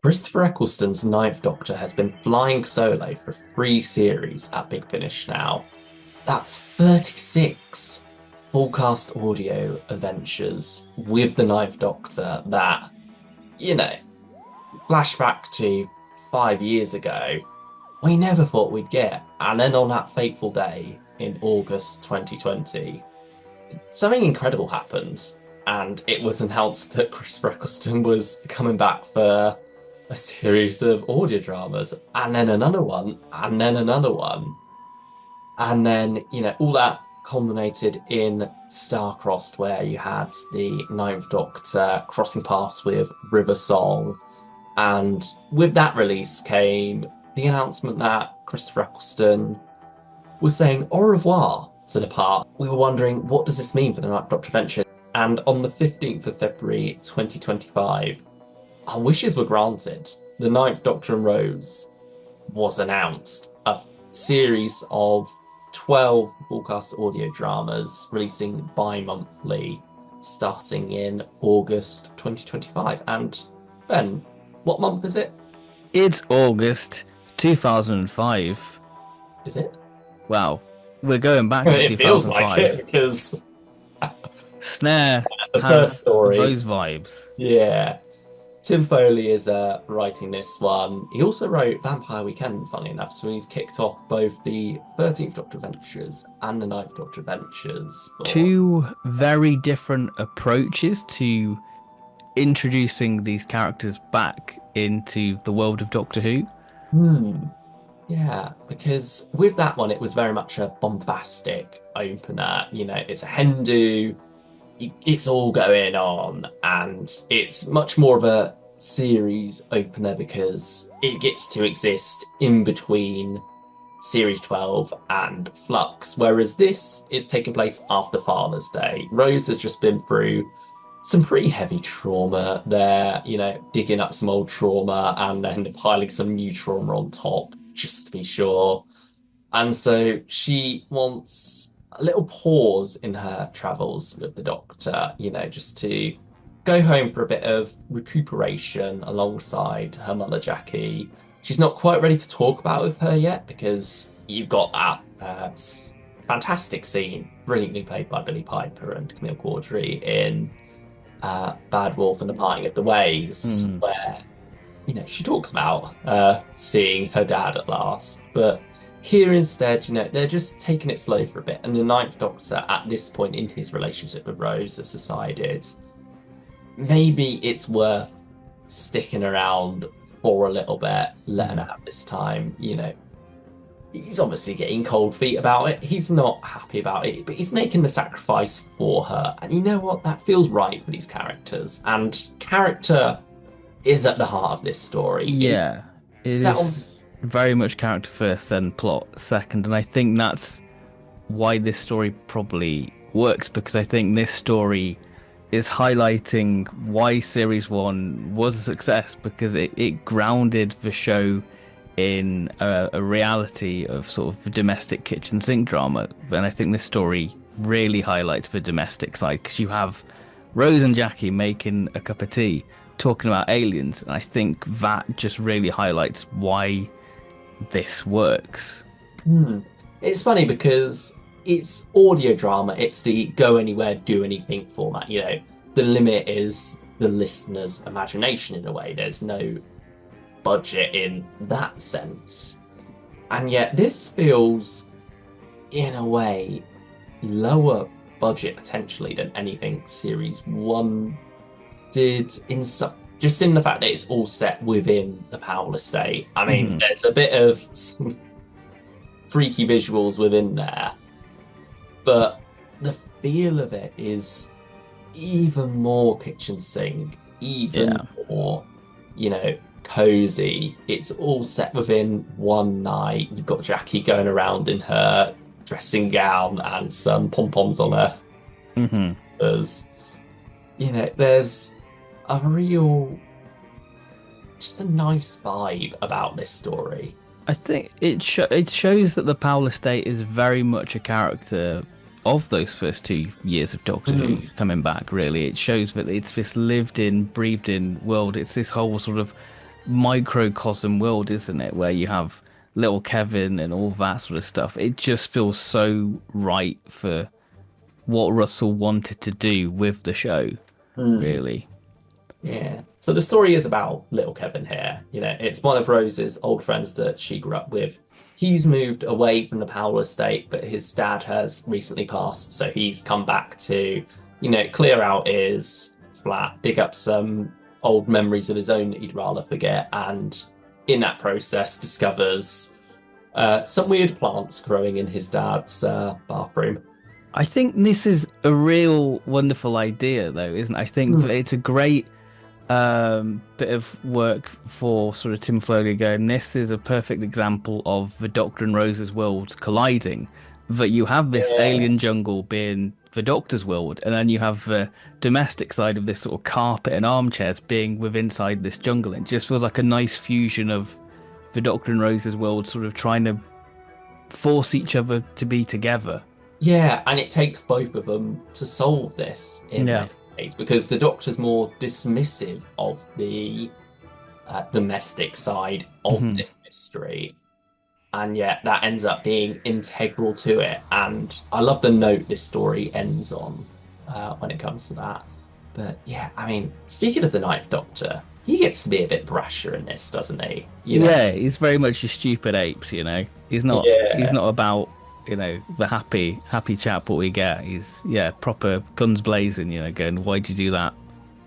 Christopher Eccleston's Ninth Doctor has been flying solo for three series at Big Finish now. That's 36 full cast audio adventures with the Ninth Doctor that, you know, flashback to 5 years ago, we never thought we'd get. And then on that fateful day in August 2020, something incredible happened. And it was announced that Christopher Eccleston was coming back for a series of audio dramas, and then another one, and then another one. And then, all that culminated in Starcrossed, where you had the Ninth Doctor crossing paths with River Song. And with that release came the announcement that Christopher Eccleston was saying au revoir to depart. We were wondering, what does this mean for the Ninth Doctor adventure? And on the 15th of February 2025, our wishes were granted. The Ninth Doctor and Rose was announced. A series of 12 full-cast audio dramas releasing bi-monthly starting in August 2025. And Ben, what month is it? It's August 2005. Is it? Wow, we're going back to It feels like it 2005. because Snare the first has story, those vibes. yeah. Tim Foley is writing this one. He also wrote Vampire Weekend, funny enough, so he's kicked off both the 13th Doctor Adventures and the Ninth Doctor Adventures for. Two very different approaches to introducing these characters back into the world of Doctor Who. Hmm. Yeah, because with that one, it was very much a bombastic opener. It's a Hindu, it's all going on, and it's much more of a series opener because it gets to exist in between Series 12 and Flux, whereas this is taking place after Father's Day. Rose has just been through some pretty heavy trauma there, digging up some old trauma and then piling some new trauma on top, just to be sure. And so she wants a little pause in her travels with the doctor, just to go home for a bit of recuperation alongside her mother, Jackie. She's not quite ready to talk about it with her yet because you've got that fantastic scene, brilliantly played by Billie Piper and Camille Caudry in Bad Wolf and the Parting of the Ways, Hmm. where she talks about seeing her dad at last. But here instead, they're just taking it slow for a bit. And the Ninth Doctor, at this point in his relationship with Rose, has decided maybe it's worth sticking around for a little bit, letting her have this time. He's obviously getting cold feet about it. He's not happy about it, but he's making the sacrifice for her. And you know what? That feels right for these characters. And character is at the heart of this story. It's Yeah, it set on. is very much character first, then plot second, and I think that's why this story probably works because I think this story is highlighting why series one was a success because it grounded the show in a reality of sort of domestic kitchen sink drama. And I think this story really highlights the domestic side because you have Rose and Jackie making a cup of tea talking about aliens. And I think that just really highlights why this works. Hmm. It's funny because it's audio drama. It's the go anywhere, do anything format. The limit is the listener's imagination in a way. There's no budget in that sense. And yet this feels, in a way, lower budget potentially than anything Series 1 did just in the fact that it's all set within the Powell estate. I mean, Mhm. there's a bit of some freaky visuals within there, but the feel of it is even more kitchen sink, even Yeah. more, cozy. It's all set within one night. You've got Jackie going around in her dressing gown and some pom-poms on her. Hmm. There's, there's a real, just a nice vibe about this story. I think it shows that the Powell estate is very much a character of those first 2 years of Doctor Who Mm. coming back. Really, it shows that it's this lived-in, breathed-in world. It's this whole sort of microcosm world, isn't it? Where you have little Kevin and all that sort of stuff. It just feels so right for what Russell wanted to do with the show, Hmm. really. Yeah. So the story is about little Kevin here. It's one of Rose's old friends that she grew up with. He's moved away from the Powell estate, but his dad has recently passed, so he's come back to, clear out his flat, dig up some old memories of his own that he'd rather forget, and in that process discovers some weird plants growing in his dad's bathroom. I think this is a real wonderful idea, though, isn't it? I think that Hmm. it's a great bit of work for sort of Tim Foley going, this is a perfect example of the Doctor and Rose's worlds colliding. That you have this Yeah. alien jungle being the Doctor's world, and then you have the domestic side of this sort of carpet and armchairs being with inside this jungle. It just feels like a nice fusion of the Doctor and Rose's world sort of trying to force each other to be together. Yeah, and it takes both of them to solve this in Yeah. many ways because the Doctor's more dismissive of the domestic side of Hmm. this mystery, and yet that ends up being integral to it. And I love the note this story ends on when it comes to that. But yeah, I mean, speaking of the Ninth Doctor, he gets to be a bit brasher in this, doesn't he? Yeah, he's very much a stupid apes, you know. He's Yeah. not about, you know, the happy chap what we get. He's proper guns blazing, you know, going, why'd you do that?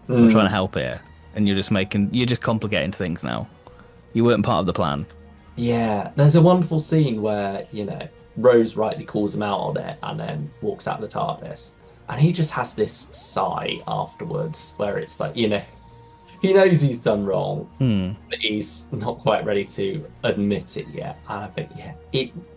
I'm trying to Mm. help here. And you're just complicating things now. You weren't part of the plan. Yeah, there's a wonderful scene where, Rose rightly calls him out on it and then walks out of the TARDIS. And he just has this sigh afterwards where it's like, he knows he's done wrong, Hmm. but he's not quite ready to admit it yet. And I think, yeah,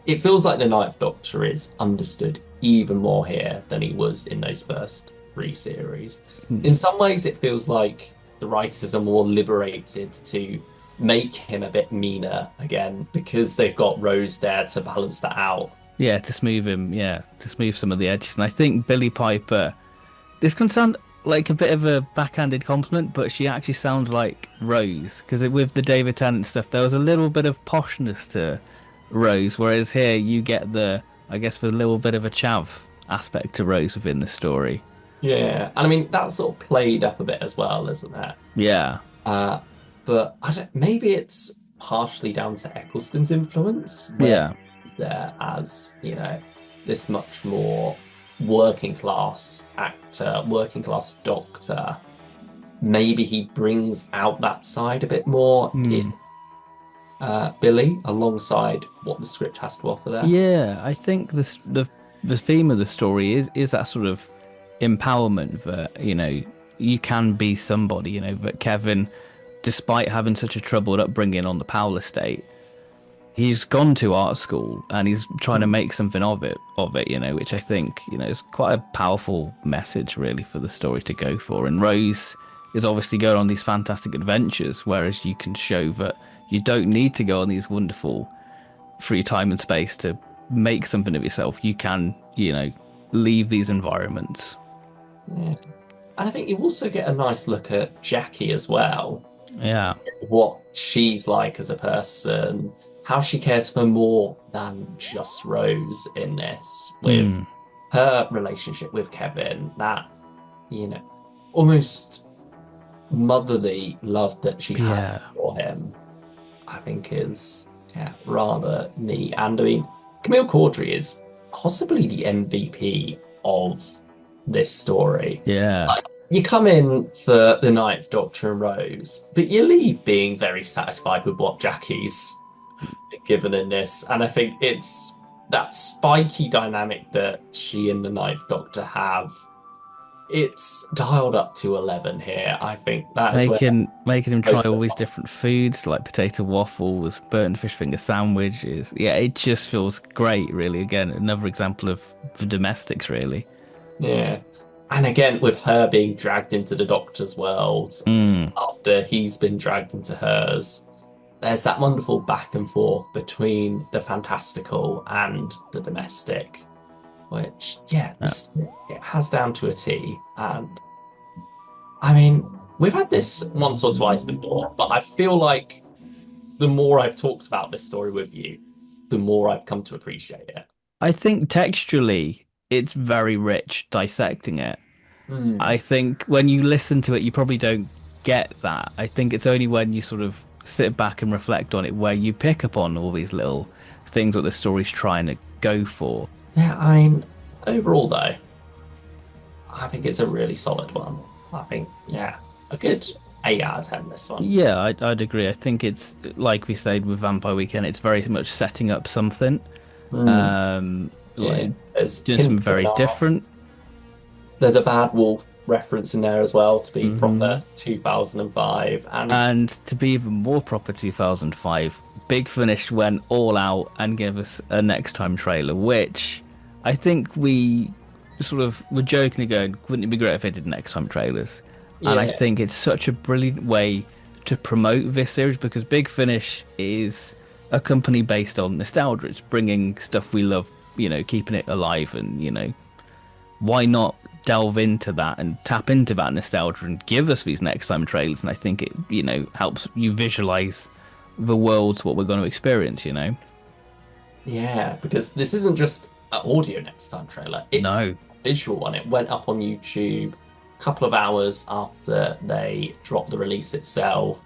it feels like the Ninth Doctor is understood even more here than he was in those first three series. Hmm. In some ways, it feels like the writers are more liberated to make him a bit meaner again because they've got Rose there to balance that out. Yeah, to smooth him, to smooth some of the edges. And I think Billie Piper, this can sound like a bit of a backhanded compliment, but she actually sounds like Rose. Because with the David Tennant stuff, there was a little bit of poshness to Rose, whereas here you get I guess, the little bit of a chav aspect to Rose within the story. Yeah, and I mean that's sort of played up a bit as well, isn't it? Yeah, Uh, but I don't, maybe it's partially down to Eccleston's influence, where yeah, he's there as, this much more working class actor, working class doctor. Maybe he brings out that side a bit more mm. in Billy, alongside what the script has to offer there. Yeah. I think the theme of the story is that sort of empowerment that you can be somebody. You know that Kevin, despite having such a troubled upbringing on the Powell estate, he's gone to art school and he's trying to Hmm. make something of it, which I think, is quite a powerful message really for the story to go for. And Rose is obviously going on these fantastic adventures, whereas you can show that you don't need to go on these wonderful free time and space to make something of yourself. You can, leave these environments. Yeah. And I think you also get a nice look at Jackie as well, Yeah. what she's like as a person, how she cares for more than just Rose in this, with Mm. her relationship with Kevin, that, you know, almost motherly love that she Yeah. has for him, I think is, yeah, rather neat. And I mean, Camille Caudry is possibly the MVP of this story. Yeah. You come in for the Ninth Doctor and Rose, but you leave being very satisfied with what Jackie's given in this. And I think it's that spiky dynamic that she and the Ninth Doctor have. It's dialed up to 11 here. I think that is where Making him try most all of these different foods like potato waffles, burnt fish finger sandwiches. Yeah, it just feels great, really. Again, another example of the domestics, really. yeah. And again, with her being dragged into the Doctor's world Mm. after he's been dragged into hers, there's that wonderful back and forth between the fantastical and the domestic, which, yeah, Uh, this it has down to a T. And I mean, We've had this once or twice before, but I feel like the more I've talked about this story with you, the more I've come to appreciate it. I think texturally, it's very rich dissecting it. I Hmm. think when you listen to it, you probably don't get that. I think it's only when you sort of sit back and reflect on it where you pick up on all these little things what the story's trying to go for. Yeah, I'm overall though, I think it's a really solid one. I think, yeah, a good 8 out of 10 this one. Yeah, I'd agree. I think it's like we said with Vampire Weekend, it's very much setting up something, Hmm. Yeah, like there's doing something hints of an very art. different. There's a Bad Wolf reference in there as well to be Hmm proper 2005. And And to be even more proper 2005, Big Finish went all out and gave us a next time trailer, which I think we sort of were jokingly going, wouldn't it be great if they did next time trailers? And I yeah, think it's such a brilliant way to promote this series because Big Finish is a company based on nostalgia. It's bringing stuff we love, keeping it alive and, why not delve into that and tap into that nostalgia and give us these next time trailers? And I think it, helps you visualize the worlds what we're going to experience. yeah, because this isn't just an audio next time trailer, it's No. a visual one. It went up on YouTube a couple of hours after they dropped the release itself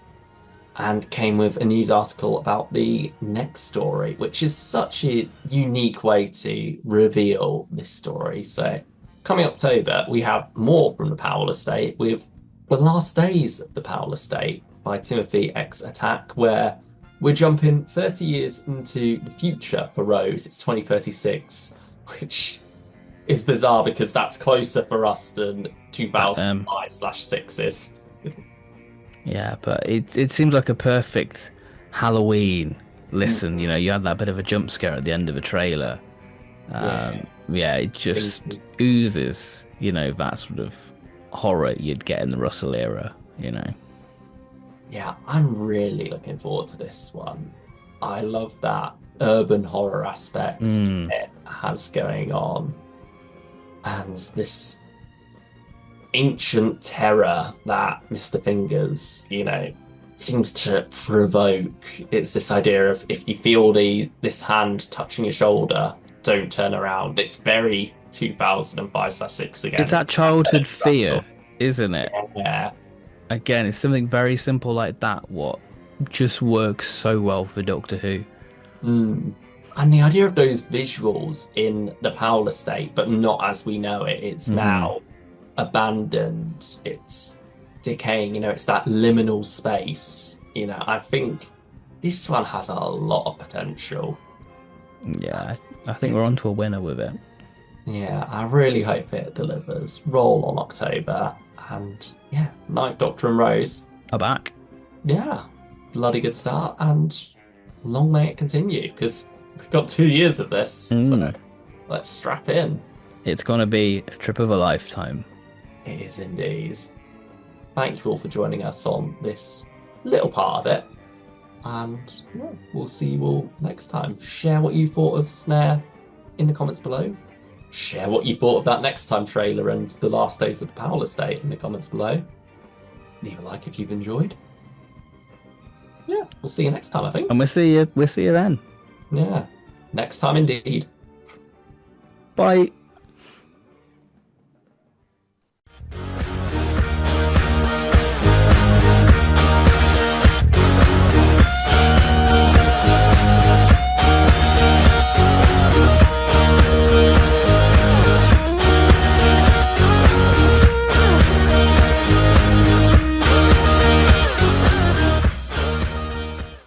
and came with a news article about the next story, which is such a unique way to reveal this story. So, coming October, we have more from the Powell Estate with The Last Days of the Powell Estate by Timothy X Attack, where we're jumping 30 years into the future for Rose. It's 2036, which is bizarre because that's closer for us than But 2005/6 is. yeah, but it seems like a perfect Halloween listen. You had that bit of a jump scare at the end of a trailer. Yeah, Yeah, it I think just it's oozes, that sort of horror you'd get in the Russell era. Yeah, I'm really looking forward to this one. I love that urban horror aspect Mm. it has going on, and this ancient terror that Mr. Fingers, seems to provoke. It's this idea of if you feel this hand touching your shoulder, don't turn around. It's very 2005/6 It's again. that childhood Russell. fear, isn't it? Yeah. Again, it's something very simple like that, what just works so well for Doctor Who. Mm. And the idea of those visuals in the Powell estate, but not as we know it, it's Hmm now abandoned, it's decaying, it's that liminal space. I think this one has a lot of potential. Yeah, I think we're on to a winner with it. Yeah, I really hope it delivers. Roll on October, and yeah, Ninth Doctor and Rose. Are back. Yeah, bloody good start, and long may it continue, because we've got 2 years of this, so Mm. let's strap in. It's gonna be a trip of a lifetime. It is indeed. Thank you all for joining us on this little part of it. And yeah, we'll see you all next time. Share what you thought of Snare in the comments below. Share what you thought of that next time trailer and the last days of the Powell Estate in the comments below. Leave a like if you've enjoyed. Yeah, we'll see you next time, I think. And we'll see you then. Yeah, next time indeed. Bye.